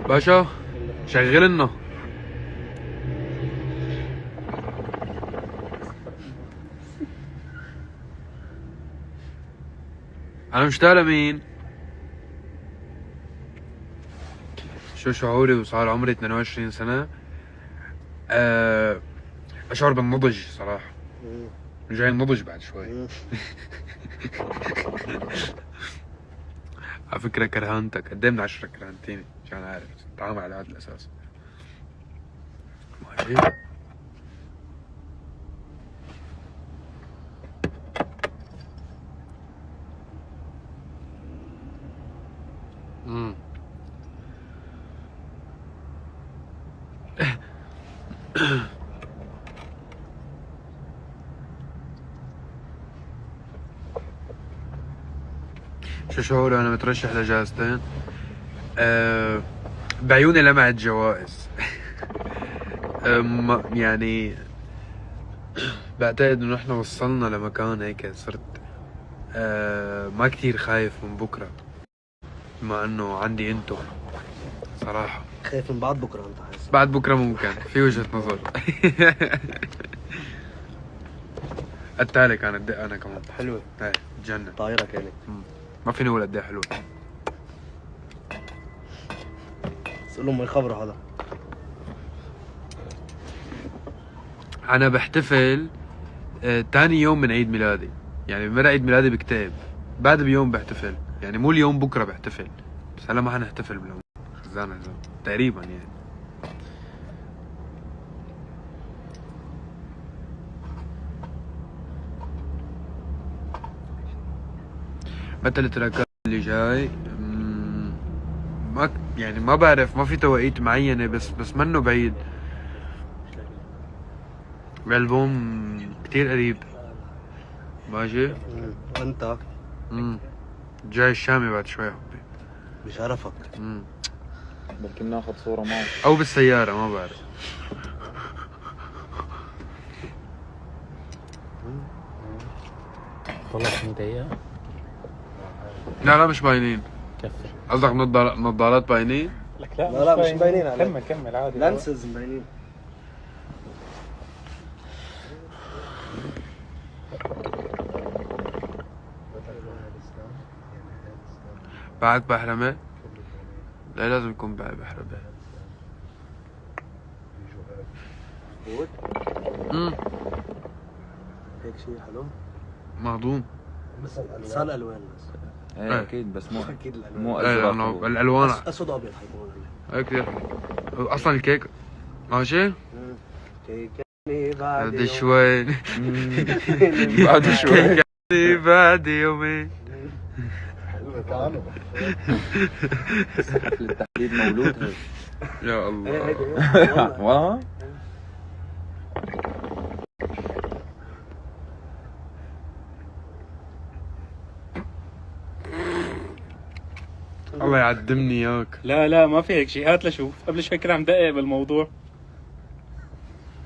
باشا شغل لنا. انا مشتاق لمين؟ شو شعوري وصار عمري 22 سنة؟ اشعر بالنضج صراحة. جاي النضج بعد شوي. على فكرة كرهنتك، قد ايه من 10 كرهنتيني عشان عارف نتعامل على هذا الاساس. ماشي. شو شعوري وانا مترشح لجائزتين؟ بعيوني لمعت جوائز. يعني بعتقد انه احنا وصلنا لمكان هيك صرت ما كتير خايف من بكره، بما انه عندي انتو صراحة. خايف من بعد بكره انت حاسس؟ بعد بكره ممكن في وجهة نظر. التالي كانت دقة انا كمان حلوه. ايه تجنن. طايره كانت. ما فيني اقول قد ايه حلوة. قول لهم ما يخبروا هذا. انا بحتفل تاني يوم من عيد ميلادي، يعني بمرق عيد ميلادي بكتئب، بعد بيوم بحتفل، يعني مو اليوم بكره بحتفل، بس هلا ما حنحتفل باليوم خزانة تقريبا يعني. متى التراكات اللي جاي؟ ما يعني ما بعرف، ما في توقيت معينة، بس منه بعيد. الألبوم كتير قريب. ماشي. وانت؟ جاي الشامي بعد شوي حبي. بشرفك. بلكي بناخذ صورة معه أو بالسيارة ما بعرف. والله 2 دقيقة. لا مش باينين. كفي. قصدك نظارات باينين؟ لك لا مش باينين عليك. كمل عادي. لانسز مبينين. بعد بحرمة؟ لا لازم يكون بعد بحرمة. هيك شيء حلو. مهضوم. بس صار الالوان بس. ايه اكيد، بس مو اكيد الالوان. مو ايه ازرق أنا الالوان اسود وابيض حيكون هيك كثير حلو. اصلا الكيك ماشي؟ كيكني بعد بعد شوي. بعد شوي. بعد يومين. حفلة تحديد مولود هيك. يا الله. والله الله يعدمني اياك. لا ما في هيك شيء، هات لشوف. قبل شوي كنا عم دقق بالموضوع.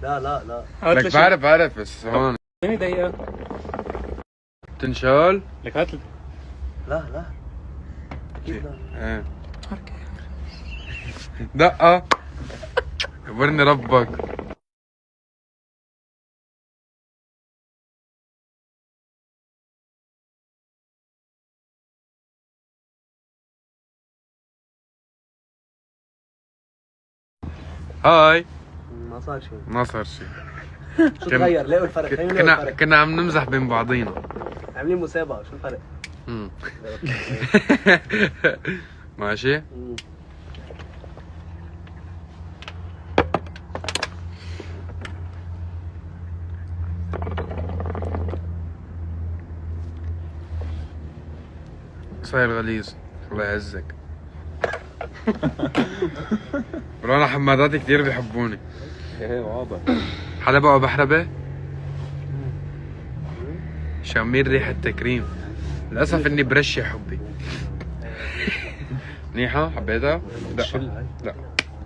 لا هات لك لشوف. بعرف بس هون 2 دقيقة. تنشال. لك هات لا اكيد لا. ايه دقة. خبرني ربك. هاي. ما صار شيء. ما صار شيء. شو تغير؟ ليه الفرق؟ كنا عم نمزح بين بعضينا. عاملين مسابقة، شو الفرق؟ ماشي. صاير غليظ الله يعزك. انا حماداتي كثير بيحبوني. ايه واضح. حلبة وبحربة شامين ريحة تكريم. للأسف إني برشي حبي. منيحة حبيتها؟ لا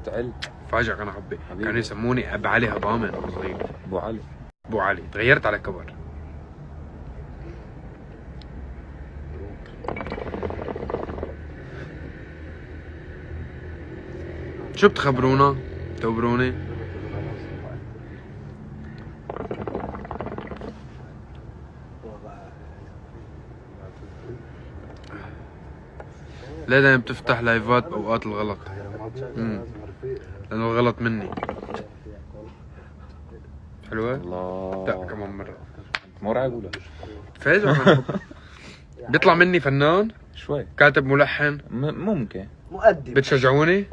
تعل فاجئك أنا حبي. كانوا يسموني أبو علي هضامة وأنا صغير. أبو علي تغيرت على كبر. شو بتخبرونا؟ تخبروني؟ ليه دايما بتفتح لايفات بأوقات الغلط؟ لأنه الغلط مني. حلوة؟ الله لا كمان مرة. مرعب ولا؟ فايز بيطلع مني فنان؟ شوي كاتب ملحن؟ ممكن. مؤدب. بتشجعوني؟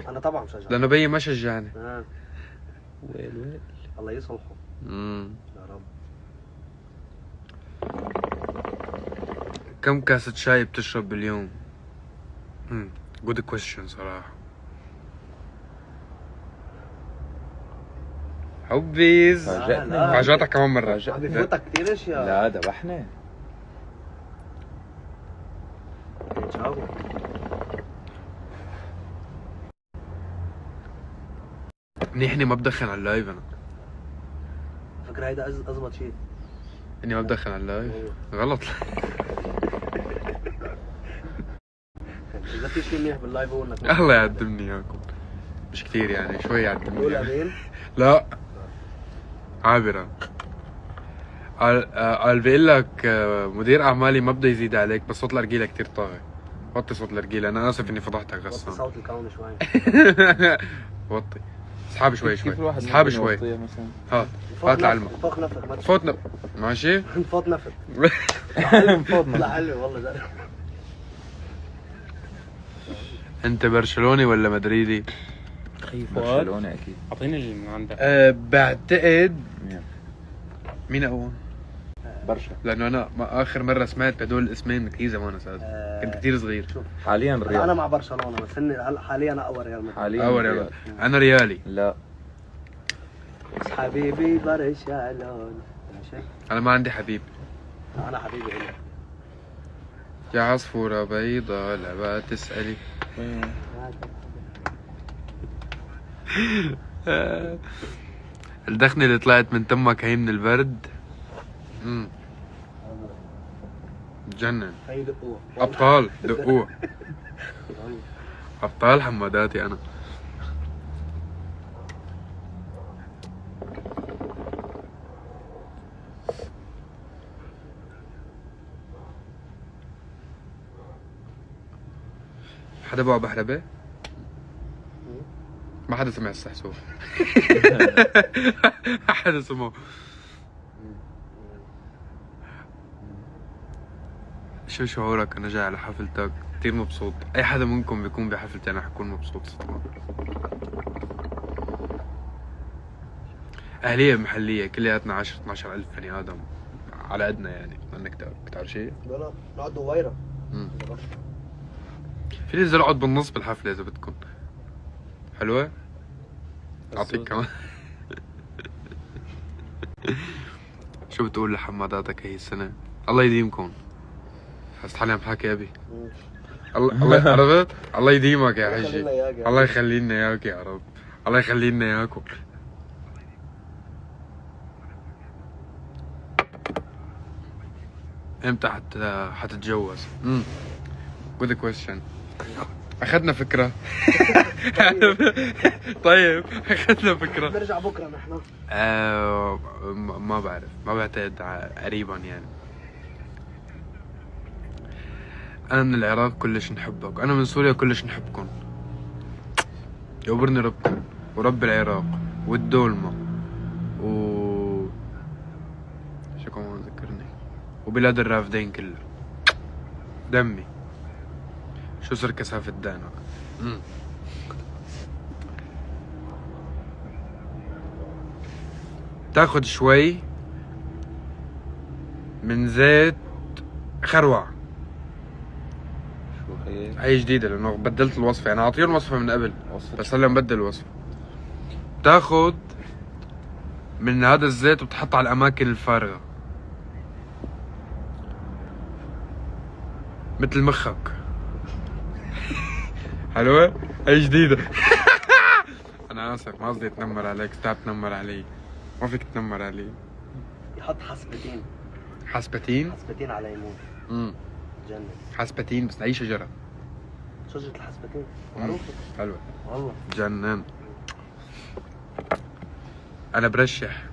انا طبعا بشجع. لأنه بيي ما شجعني. ويل الله يصلحه. يا رب. كم كاسة شاي بتشرب باليوم؟ good question صراحة. حبيز فاجأتني. فاجأتك كمان مرة. عم بفوتك كثير اشياء. لا ذبحنا. جاوب. منيح اني ما بدخن على اللايف انا. فكرة هيدا ازبط شيء. اني ما بدخن على اللايف غلط. اذا في شيء منيح باللايف هو انك الله يعدمني اياكم. مش كثير يعني شوي يعدمني قول يعني. امين. لا عابرة. قال بيقول لك مدير اعمالي ما بده يزيد عليك بس صوت الارجيله كثير طاغي. وطي صوت الارجيله. انا اسف اني فضحتك وطي غسان. صوت الكون شوي. وطي. اسحب شوي كيف الواحد اسحب ممكن شوي. يوطيها مثلا؟ هات هات العلمة. فوق نفق ما فوتنا ماشي. فوت نفق. فوضنا. لا حلو والله زين. انت برشلوني ولا مدريدي؟ برشلونة اكيد. اعطيني اللي من عندك. بعتقد مين اول؟ برشا. لانه انا اخر مره سمعت بهدول الاسمين كثير زمان صار. كنت كثير صغير. حاليا انا الريال. مع برشلونه بس هلا حاليا اقوى ريال مدريد. حاليا اول الريال. انا ريالي. لا بس حبيبي برشلونه. ماشي. انا ما عندي حبيب. انا حبيبي هنا. يا عصفورة بيضة لا تسألي. الدخنة اللي طلعت من تمك هي من البرد. جنن. هي دقوه. ابطال دقوه. ابطال حماداتي انا. حدا بقى بحربة؟ ما حدا سمع السحسوح. ما حدا سمعه. شو شعورك انا جاي على حفلتك؟ كثير مبسوط. اي حدا منكم بيكون بحفلتي انا حكون مبسوط صراحة. اهلية محلية كلياتنا 10-12 ألف بني ادم على قدنا يعني. انك بتعرف شيء؟ لا نقعد دويره. في ننزل اقعد بالنص بالحفلة اذا بدكم. حلوة؟ اعطيك كمان. شو بتقول لحماداتك هي السنة؟ الله يديمكم. حسيت حالي عم حكي ابي. الله عرفت؟ الله يديمك يا حجي. الله يخلي لنا اياك يا رب. الله يخلي لنا اياكم. امتى حتتجوز؟ good question. اخذنا فكرة. طيب اخذنا فكرة. نرجع بكره نحن. ما بعرف. ما بعتقد قريبا يعني. انا من العراق كلش نحبك. انا من سوريا كلش نحبكم. يقبرني ربكم ورب العراق والدولمة شو كمان ذكرني وبلاد الرافدين كلها. دمي شو صار كثافة دانك. تاخد شوي من زيت خروع. شو هي؟ هي جديدة لأنه بدلت الوصفة. يعني أعطيهم الوصفة من قبل وصفة بس هلا مبدل الوصفة. تاخد من هذا الزيت وبتحطه على الأماكن الفارغة مثل مخك. حلوة؟ هي جديدة. أنا آسف ما قصدي أتنمر عليك. تعال تنمر علي. ما فيك تنمر علي. يحط حسبتين. حسبتين؟ حسبتين على يمين. جنن. حسبتين بس أي شجرة؟ شجرة الحسبتين معروفة حلوة والله. جنان. انا برشح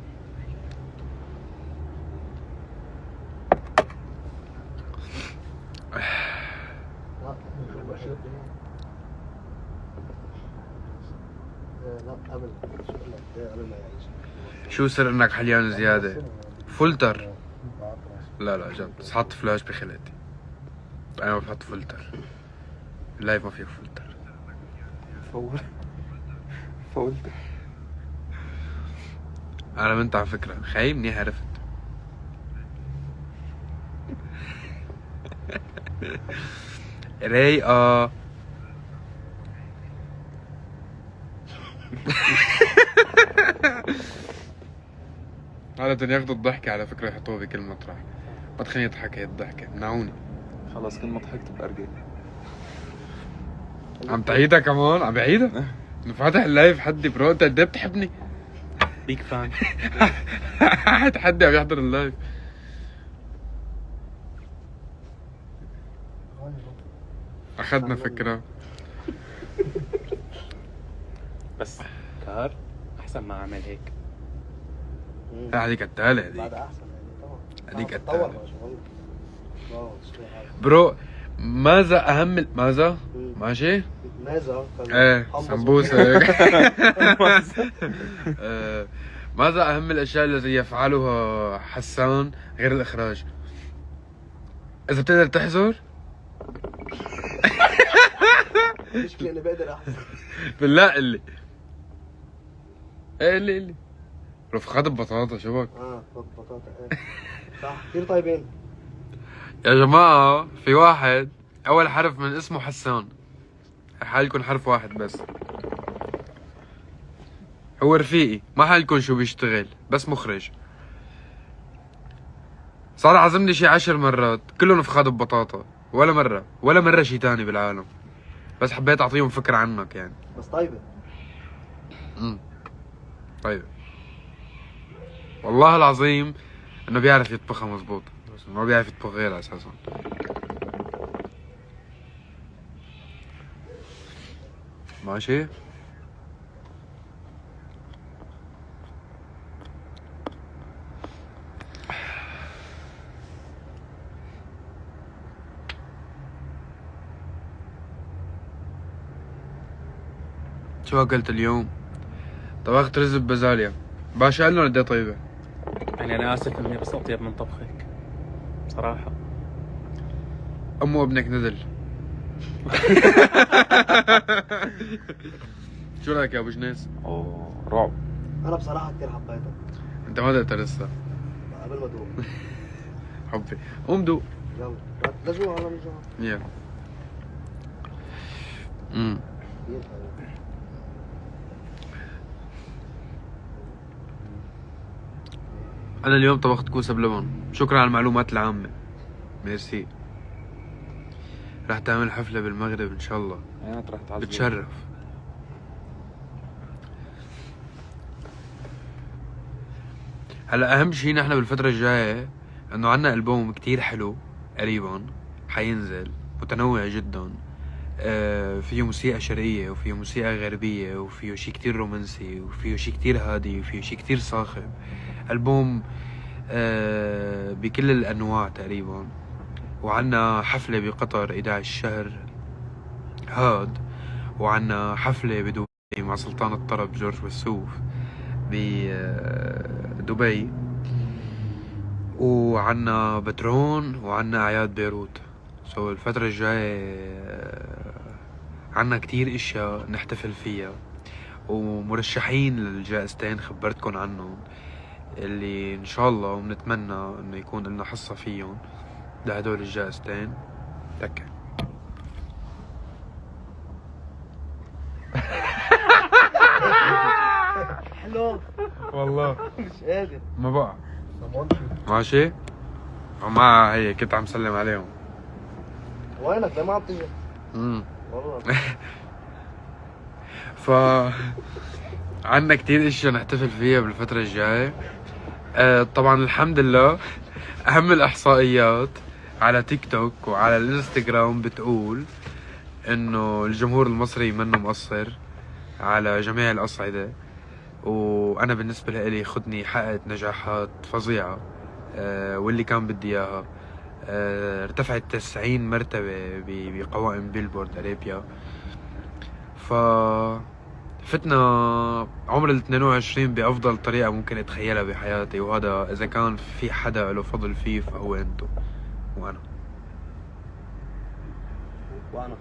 لا قبل قبل ما يعيش. شو سر انك حليان زيادة؟ فلتر. لا جد بس حط فلاش بخلقتي. انا ما بحط فلتر. اللايف ما فيه فلتر. فولت. انا بنت على فكرة خايب منيح عرفت. رايقة. عادة ياخدوا الضحكة على فكرة يحطوها بكل مطرح. ما تخليني اضحك هي الضحكة منعوني. خلص كل ما ضحكت بأرجع. عم تعيدها كمان؟ عم بعيدها؟ فاتح اللايف حدي برو انت قد ايه بتحبني؟ بيك فان. حدي عم يحضر اللايف. اخذنا فكرة. بس كار احسن ما اعمل هيك. هذيك التالي بعد هذيك. احسن يعني طبعا. هذيك تطور التالي. ما شاء الله. واو شو هذا. برو ماذا اهم ماذا؟ ماشي؟ ماذا؟ ايه سمبوسة. ماذا اهم الاشياء التي يفعلها حسان غير الاخراج؟ اذا بتقدر تحزر؟ المشكلة اني بقدر احسن. بالله قل لي. ايه قل لي رفقات ببطاطا شبك. بطاطا ايه صح كثير طيبين. يا جماعة في واحد أول حرف من اسمه حسان. حالكن حرف واحد بس. هو رفيقي ما حالكن شو بيشتغل بس مخرج. صار عزمني شي 10 مرات كلهم نفخات ببطاطا. ولا مرة شي تاني بالعالم. بس حبيت أعطيهم فكرة عنك يعني. بس طيبة. طيب والله العظيم إنه بيعرف يطبخها مزبوط. بس ما بيعرف يطبخ غيرها أساسا. ماشي. شو اكلت اليوم؟ طبخت رز ببازاليا. باشا قال لهم قد ايه طيبة. يعني انا اسف اني بس اطيب من طبخك صراحة. امه وابنك ندل. شو رايك يا ابو جنيس؟ اوه رعب. انا بصراحة كثير حبيتها. انت ما دقتها لسه. قبل ما ادوق. حبي قوم دوق. يلا لجوع انا من جوع. يلا. كثير حلو. انا اليوم طبخت كوسه بلبن. شكرا على المعلومات العامه. ميرسي. رح تعمل حفله بالمغرب ان شاء الله. ايمت رح تعزم؟ بتشرف. هلا اهم شيء نحن بالفتره الجايه انه عنا البوم كتير حلو قريبا حينزل متنوع جدا. فيه موسيقى شرقية وفيه موسيقى غربية وفيه شي كتير رومانسي وفيه شي كتير هادي وفيه شي كتير صاخب. ألبوم بكل الأنواع تقريبا. وعنا حفلة بقطر 11 شهر هاد. وعنا حفلة بدبي مع سلطان الطرب جورج وسوف بدبي. وعنا بترون وعنا أعياد بيروت. الفترة الجاية عنا كتير اشياء نحتفل فيها ومرشحين للجائزتين خبرتكن عنهم اللي ان شاء الله ونتمنى انه يكون لنا حصة فيهم لهدول الجائزتين. تكا حلو والله مش قادر. ما بقى ماشي. ومع هي كنت عم سلم عليهم. وينك ليه ما عم تجي؟ والله. ف عنا كتير اشياء نحتفل فيها بالفترة الجاية. طبعا الحمد لله اهم الاحصائيات على تيك توك وعلى الانستغرام بتقول انه الجمهور المصري منه مقصر على جميع الاصعده، وانا بالنسبه لي خدني حققت نجاحات فظيعه. واللي كان بدي اياها. ارتفعت 90 مرتبه بقوائم بيلبورد ارابيا. ف فتنا عمر ال 22 بافضل طريقه ممكن اتخيلها بحياتي، وهذا اذا كان في حدا له فضل فيه فهو انتو وانا وانا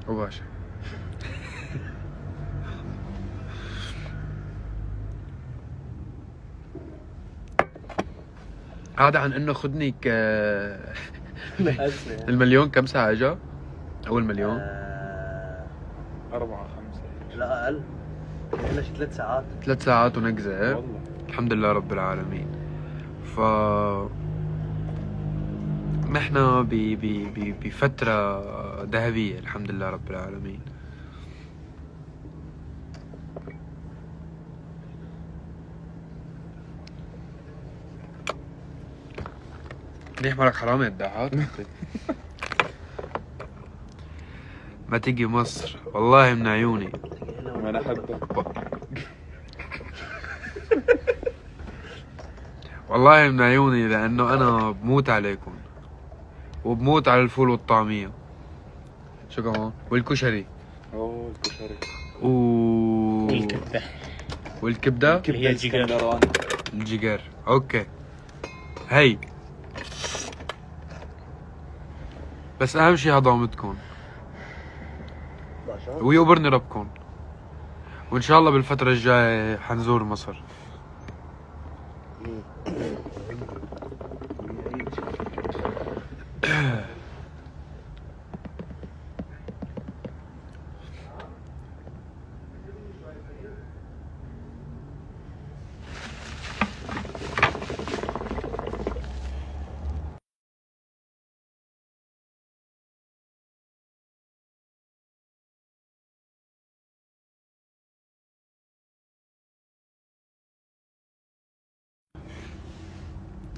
وباشا. هذا عن انه خدني المليون كم ساعة اجا؟ اول مليون؟ 4 5 لا اقل، لنا شي 3 ساعات. 3 ساعات ونقزة. والله الحمد لله رب العالمين. ف نحن بفترة ذهبية الحمد لله رب العالمين. منيح مالك حرامي يا الدعاء. ما تيجي مصر والله من عيوني. ما انا احبك. والله من عيوني، لانه انا بموت عليكم وبموت على الفول والطعمية. شو كمان؟ والكشري. اوه الكشري والكبدة. والكبدة اللي هي الجيجر. اسكندراني. الجيجر. اوكي هي. بس اهم شي هضامتكم ويقبرني ربكم، وان شاء الله بالفترة الجاية حنزور مصر.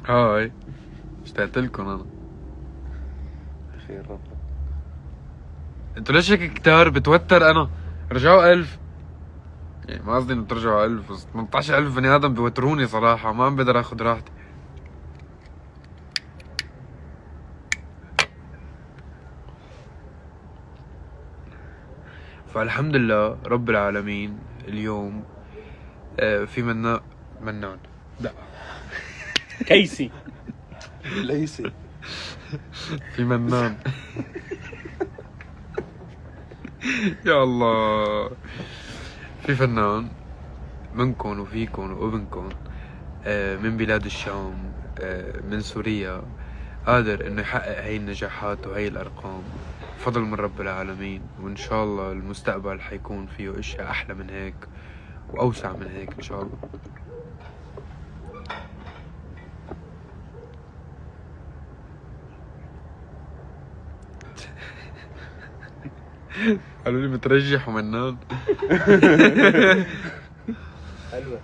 هاي اشتقت لكم انا. خير ربك. انتوا ليش هيك كتار؟ بتوتر انا. رجعوا 1000. يعني ما قصدي انه ترجعوا 1000، بس 18000 بني ادم بيوتروني صراحة، ما عم بقدر اخذ راحتي. فالحمد لله رب العالمين اليوم في منان لا كيسي. ليسي. في منان. يا الله. في فنان منكم وفيكم وابنكم من بلاد الشام، من سوريا، قادر انه يحقق هاي النجاحات وهي الارقام فضل من رب العالمين. وان شاء الله المستقبل حيكون فيه اشياء احلى من هيك واوسع من هيك ان شاء الله. قالوا لي مترجح ومنان. حلوة.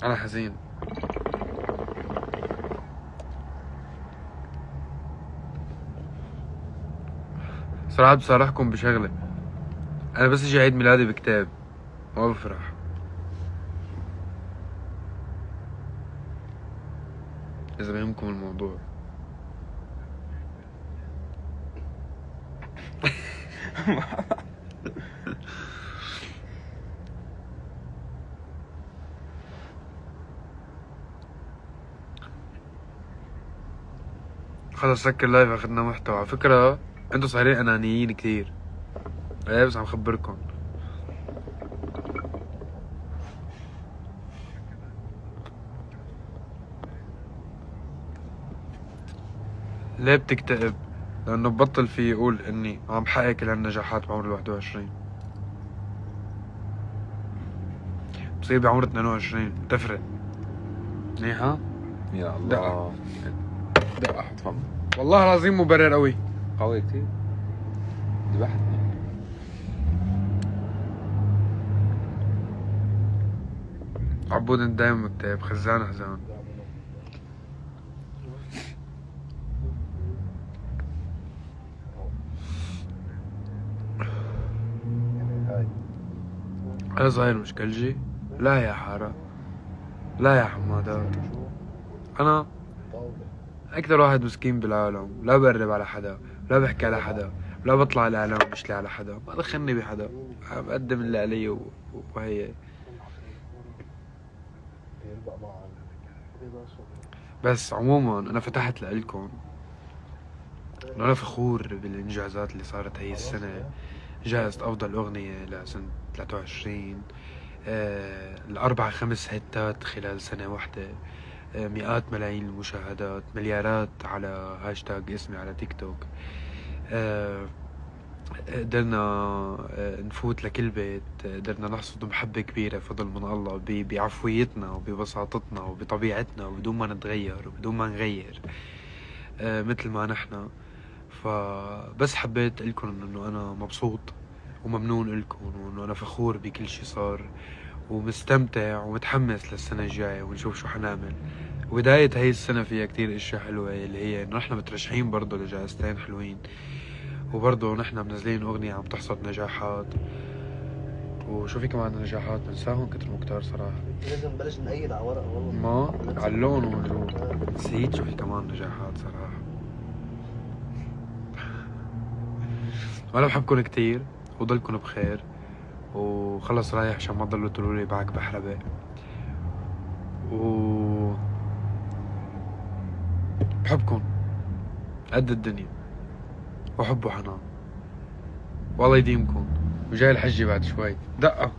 انا حزين. صراحة بصارحكم بشغلة، انا بس اجي عيد ميلادي بكتاب ما بفرح. اذا بيهمكم الموضوع. خلص سكر لايف، اخذنا محتوى. على فكرة انتوا صايرين انانيين كتير. ايه بس عم خبركم. ليه بتكتئب؟ لانه ببطل في يقول اني عم بحقق كل هالنجاحات بعمر ال 21. بصير بعمر 22 تفرق. منيحة؟ يا دقة. الله. دقة تفضل. والله العظيم مبرر قوي. قوي كتير. ذبحتني. عبود انت دايما مكتئب، خزان حزان. انا صاير مشكلجي؟ لا يا حارة، لا يا حمادات، انا اكثر واحد مسكين بالعالم، لا بقرب على حدا، لا بحكي على حدا، لا بطلع الاعلام بشلي على حدا، ما دخلني بحدا، بقدم اللي علي وهي. بس عموما انا فتحت لإلكم انه انا فخور بالانجازات اللي صارت هي السنة. جائزة افضل اغنية لسنة 23، الاربع خمس هيتات خلال سنة واحدة، مئات ملايين المشاهدات، مليارات على هاشتاج اسمي على تيك توك. قدرنا نفوت لكل بيت، قدرنا نحصد محبة كبيرة فضل من الله بعفويتنا وببساطتنا وبطبيعتنا وبدون ما نتغير وبدون ما نغير، مثل ما نحنا. فبس حبيت لكم انه انا مبسوط وممنون لكم، وانه انا فخور بكل شي صار، ومستمتع ومتحمس للسنة الجاية ونشوف شو حنعمل. وبداية هاي السنة فيها كتير اشياء حلوة، اللي هي انه نحن مترشحين برضه لجائزتين حلوين، وبرضه نحن منزلين اغنية عم تحصد نجاحات. وشو في كمان نجاحات بنساهم كتر مكتار صراحة. لازم نبلش نقيد على ورقة والله. ما على اللون والجو نسيت شو في كمان نجاحات صراحة. وانا بحبكم كتير وضلكم بخير، وخلص رايح عشان ما تضلوا تقولوا لي بعك بحربة. بحبكم قد الدنيا، وحب وحنان، والله يديمكم. وجاي الحجة بعد شوي دقة.